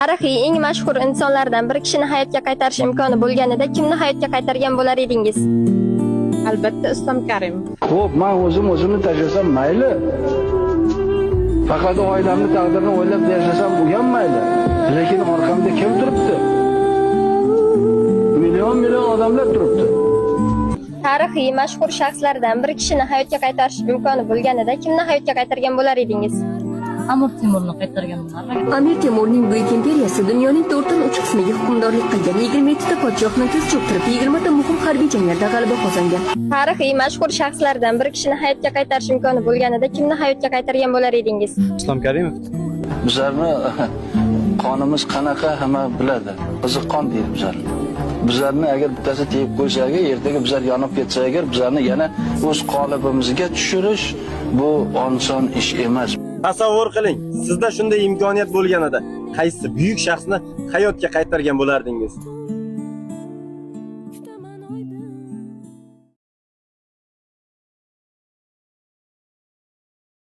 Tarixiy eng mashhur insonlardan bir kishini hayotga qaytarish imkoni bo'lganida kimni hayotga qaytargan bo'lar edingiz? Albatta Islom Karimov. Xo'p, men o'zimni tashlasam mayli. Faqat oilamni taqdirini o'ylab yashasam bu ham mayli. Lekin orqamda kim turibdi? Million odamlar turibdi. Tarixiy mashhur shaxslardan bir kishini hayotga qaytarish imkoni bo'lganida kimni hayotga qaytargan bo'lar edingiz? Amir Temurni qaytargan bo'lar. Amir Temurning buyuk imperiyasi dunyoning 4/3 qismiga hukmdorlik qilgan. 22 ta podshohni tiz cho'ktirib, 20 ta muhim harbiy janglarda g'alaba qozongan. Tarixiy mashhur shaxslardan bir kishini hayotga qaytarish imkoni bo'lganida kimni hayotga qaytargan bo'lar edingiz? Islom Karimov. Bizlarni qonimiz qanaqa hamma biladi. Qiziqqon deydi bizlarni. Bizlarni agar bittasi tegib qo'ysa agar, ertaga bizlar yonib ketsa agar, bizlarni yana o'z qolibimizga tushirish bu oson ish emas. Tasavvur qiling, sizda shunday imkoniyat bo'lganida qaysi buyuk shaxsni hayotga qaytargan bo'lardingiz?